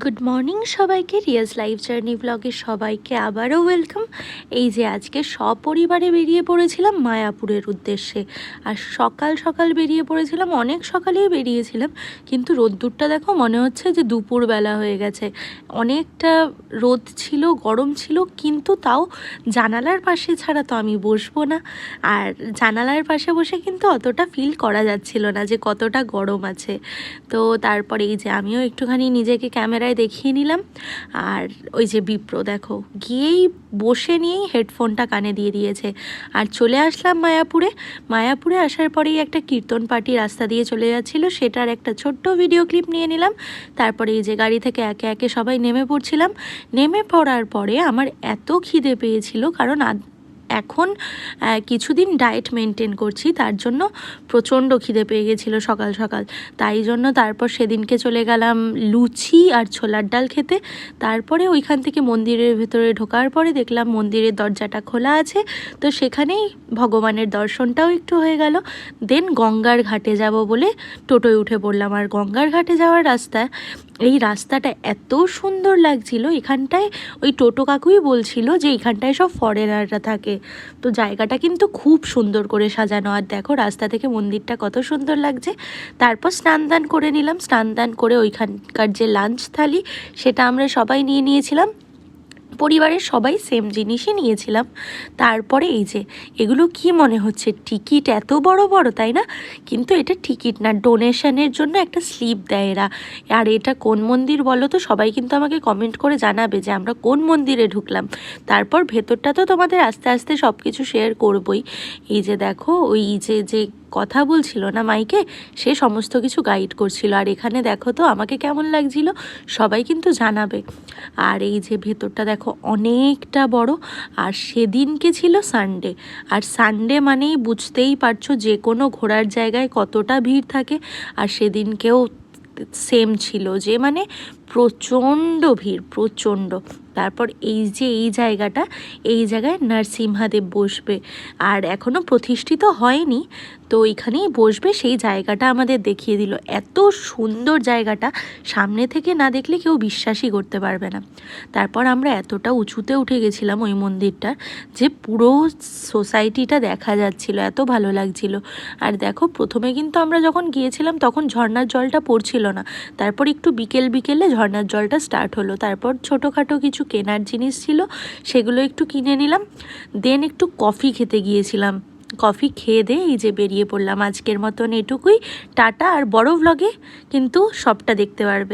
Good morning সবাইকে, Riaz life journey ব্লগে সবাইকে আবারও ওয়েলকাম। এই যে আজকে সপরিবারে বেরিয়ে পড়েছিলাম মায়াপুরের উদ্দেশ্যে। আর সকাল সকাল বেরিয়ে পড়েছিলাম, অনেক সকালেই বেরিয়েছিলাম, কিন্তু রোদ্দুরটা দেখো মনে হচ্ছে যে দুপুরবেলা হয়ে গেছে। অনেকটা রোদ ছিল, গরম ছিল, কিন্তু তাও জানালার পাশে ছাড়া তো আমি বসবো না। আর জানালার পাশে বসে কিন্তু অতটা ফিল করা যাচ্ছিল না যে কতটা গরম আছে। তো তারপরে এই যে আমিও একটুখানি নিজেকে ক্যামেরায় দেখিয়ে নিলাম। আর ওই যে বিপ্র দেখো গিয়েই বসে নিয়েই হেডফোনটা কানে দিয়ে দিয়েছে। আর চলে আসলাম মায়াপুরে আসার পরেই একটা কীর্তন পার্টি রাস্তা দিয়ে চলে যাচ্ছিল, সেটার একটা ছোট্ট ভিডিও ক্লিপ নিয়ে নিলাম। তারপরে এই যে গাড়ি থেকে একে একে সবাই নেমে পড়ছিলাম। নেমে পড়ার পরে আমার এত খিদে পেয়েছিল, কারণ এখন কিছুদিন ডায়েট মেনটেন করছি, তার জন্য প্রচণ্ড খিদে পেয়ে গেছিলো সকাল সকাল। তাই জন্য তারপর সেদিনকে চলে গেলাম লুচি আর ছোলার ডাল খেতে। তারপরে ওইখান থেকে মন্দিরের ভেতরে ঢোকার পরে দেখলাম মন্দিরের দরজাটা খোলা আছে, তো সেখানেই ভগবানের দর্শনটাও একটু হয়ে গেল। দেন গঙ্গার ঘাটে যাব বলে টোটোয় উঠে পড়লাম। আর গঙ্গার ঘাটে যাওয়ার এই রাস্তাটা এত সুন্দর লাগছিল। এখানটায় ওই টোটো কাকুই বলছিল যে এখানটায় সব ফরেনাররা থাকে। তো জায়গাটা কিন্তু খুব সুন্দর করে সাজানো। আর দেখো রাস্তা থেকে মন্দিরটা কত সুন্দর লাগছে। তারপর স্নান দান করে নিলাম। স্নান দান করে ওইখানকার যে লাঞ্চ থালি, সেটা আমরা সবাই নিয়েছিলাম। পরিবারের সবাই সেম জিনিসই নিয়েছিলাম। তারপরে এই যে এগুলো কি মনে হচ্ছে টিকিট, এত বড় বড়, তাই না? কিন্তু এটা টিকিট না, ডোনেশনের জন্য একটা স্লিপ দেয় এরা। আর এটা কোন মন্দির বলো তো? সবাই কিন্তু আমাকে কমেন্ট করে জানাবে যে আমরা কোন মন্দিরে ঢুকলাম। তারপর ভেতরটা তো তোমাদের আস্তে আস্তে সব কিছু শেয়ার করবই। এই যে দেখো ওই যে কথা বলছিল না মাইকে, সে সমস্ত কিছু গাইড করছিল। আর এখানে দেখো তো আমাকে কেমন লাগছিল, সবাই কিন্তু জানাবে। আর এই যে ভেতরটা দেখো অনেকটা বড়। আর সেদিনকে ছিল সানডে, আর সানডে মানেই বুঝতেই পারছো যে কোনো ঘোরার জায়গায় কতটা ভিড় থাকে। আর সেদিনকেও সেম ছিল, যে মানে প্রচণ্ড ভিড়, প্রচণ্ড। তারপর এই যে এই জায়গায় নরসিংহদেব বসবে, আর এখনও প্রতিষ্ঠিত হয়নি, তো এইখানেই বসবে। সেই জায়গাটা আমাদের দেখিয়ে দিল। এত সুন্দর জায়গাটা, সামনে থেকে না দেখলে কেউ বিশ্বাসই করতে পারবে না। তারপর আমরা এতটা উঁচুতে উঠে গেছিলাম ওই মন্দিরটার, যে পুরো সোসাইটিটা দেখা যাচ্ছিল, এত ভালো লাগছিল। আর দেখো প্রথমে কিন্তু আমরা যখন গিয়েছিলাম তখন ঝর্ণার জলটা পড়ছিল না, তারপর একটু বিকেলে ঝর্ণার জলটা স্টার্ট হলো। তারপর ছোটোখাটো কিছু কেনার জিনিস ছিল, সেগুলো একটু কিনে নিলাম। দেন একটু কফি খেতে গিয়েছিলাম। কফি খেয়ে দিয়ে এই যে বেরিয়ে পড়লাম। আজকের মতন এটুকুই, টাটা। আর বড় ভ্লগে কিন্তু সবটা দেখতে পারবে।